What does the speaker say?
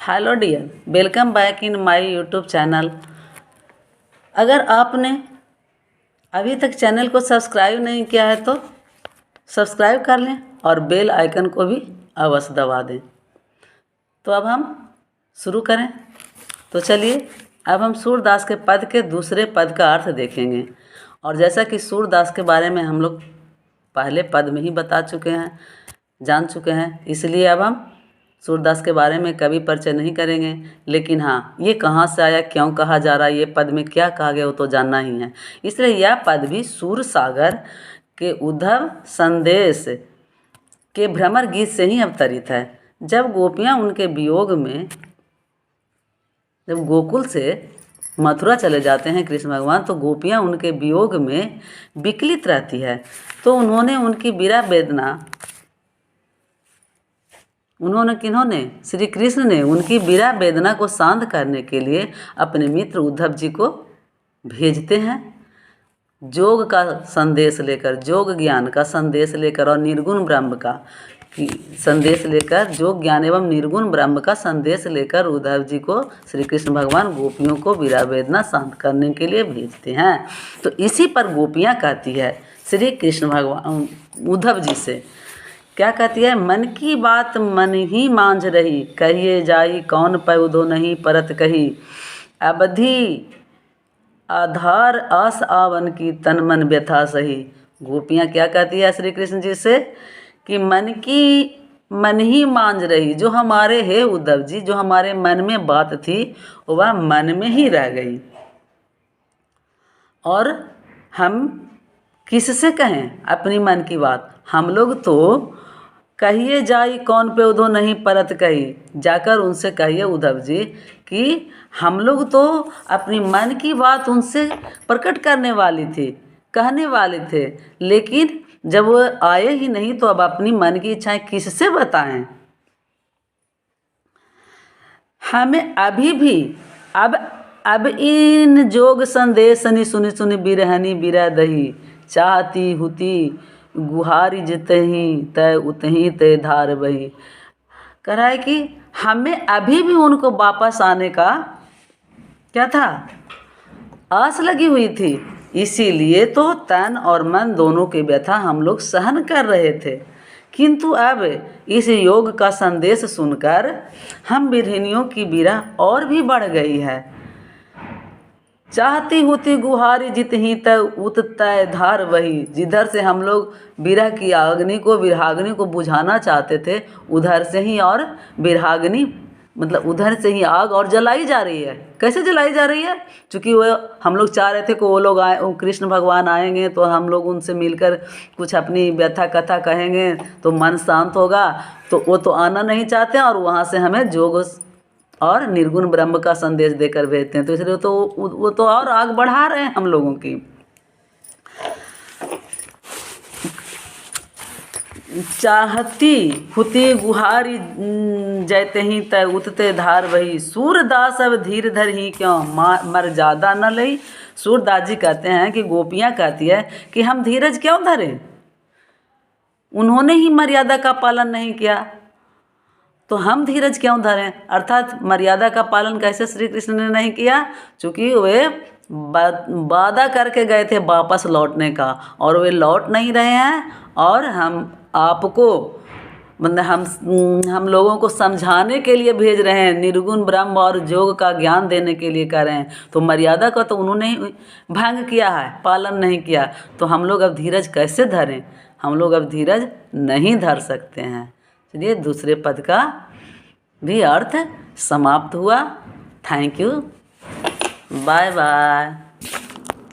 Hello dear, welcome back in my YouTube channel. अगर आपने अभी तक चैनल को सब्सक्राइब नहीं किया है तो सब्सक्राइब कर लें और बेल आइकन को भी अवश्य दबा दें। तो अब हम शुरू करें। तो चलिए अब हम सूरदास के पद के दूसरे पद का अर्थ देखेंगे। और जैसा कि सूरदास के बारे में हम लोग पहले पद में ही बता चुके हैं, जान चुके हैं, इसलिए अब हम सूरदास के बारे में कभी परिचय नहीं करेंगे। लेकिन हाँ, ये कहाँ से आया, क्यों कहा जा रहा है, ये पद में क्या कहा गया वो तो जानना ही है। इसलिए यह पद भी सूर सागर के उद्धव संदेश के भ्रमर गीत से ही अवतरित है। जब गोपियाँ उनके वियोग में, जब गोकुल से मथुरा चले जाते हैं कृष्ण भगवान, तो गोपियाँ उनके वियोग में विकलित रहती है। तो उन्होंने उनकी विरह वेदना, किन्होंने, श्री कृष्ण ने उनकी विरह वेदना को शांत करने के लिए अपने मित्र उद्धव जी को भेजते हैं, योग का संदेश लेकर, योग ज्ञान का संदेश लेकर और निर्गुण ब्रह्म का संदेश लेकर, योग ज्ञान एवं निर्गुण ब्रह्म का संदेश लेकर उद्धव जी को श्री कृष्ण भगवान गोपियों को विरह वेदना शांत करने के लिए भेजते हैं। तो इसी पर गोपियाँ कहती है श्री कृष्ण भगवान उद्धव जी से, क्या कहती है, मन की बात मन ही मांझ रही, कहिए जाई कौन पौधो नहीं परत कही, अवधि आधार आस आवन की तन मन व्यथा सही। गोपियाँ क्या कहती है श्री कृष्ण जी से कि मन ही मांझ रही, जो हमारे है उद्धव जी, जो हमारे मन में बात थी वह मन में ही रह गई, और हम किससे कहें अपनी मन की बात। हम लोग तो कहिए जाई कौन पे उधो नहीं परत कही, जाकर उनसे कहिए उद्धव जी कि हम लोग तो अपनी मन की बात उनसे प्रकट करने वाली थी, कहने वाले थे, लेकिन जब वो आए ही नहीं तो अब अपनी मन की इच्छाएं किससे बताएं। हमें अभी भी अब इन जोग संदेश सनी सुनी सुनी बिरहनी बिरह दही, चाहती हुती गुहारी जितही तय उतही तय धार बही। कह रहा है कि हमें अभी भी उनको वापस आने का क्या था, आस लगी हुई थी, इसीलिए तो तन और मन दोनों की व्यथा हम लोग सहन कर रहे थे। किंतु अब इस योग का संदेश सुनकर हम बिरहिनियों की विरह और भी बढ़ गई है। चाहती होती गुहारी जितही तय उत तय धार वही, जिधर से हम लोग विरह की विरहाग्नि को बुझाना चाहते थे, उधर से ही और विरहाग्नि मतलब उधर से ही आग और जलाई जा रही है। कैसे जलाई जा रही है? चूँकि वो हम लोग चाह रहे थे कि वो लोग आए, कृष्ण भगवान आएंगे तो हम लोग उनसे मिलकर कुछ अपनी व्यथा कथा कहेंगे तो मन शांत होगा, तो वो तो आना नहीं चाहते हैं और वहाँ से हमें योग और निर्गुण ब्रह्म का संदेश देकर भेजते हैं। तो इसलिए तो वो तो और आग बढ़ा रहे हैं हम लोगों की। चाहती हुती गुहारी जैते ही तय उतते धार वही, सूरदास अब धीर धर ही क्यों मर्यादा न लई। सूरदास जी कहते हैं कि गोपियाँ कहती है कि हम धीरज क्यों धरें, उन्होंने ही मर्यादा का पालन नहीं किया तो हम धीरज क्यों धरें। अर्थात मर्यादा का पालन कैसे श्री कृष्ण ने नहीं किया, चूँकि वे वादा करके गए थे वापस लौटने का और वे लौट नहीं रहे हैं, और हम आपको मतलब हम लोगों को समझाने के लिए भेज रहे हैं, निर्गुण ब्रह्म और योग का ज्ञान देने के लिए कर रहे हैं। तो मर्यादा का तो उन्होंने ही भंग किया है, पालन नहीं किया, तो हम लोग अब धीरज कैसे धरें, हम लोग अब धीरज नहीं धर सकते हैं। चलिए दूसरे पद का भी अर्थ समाप्त हुआ। Thank you, bye bye.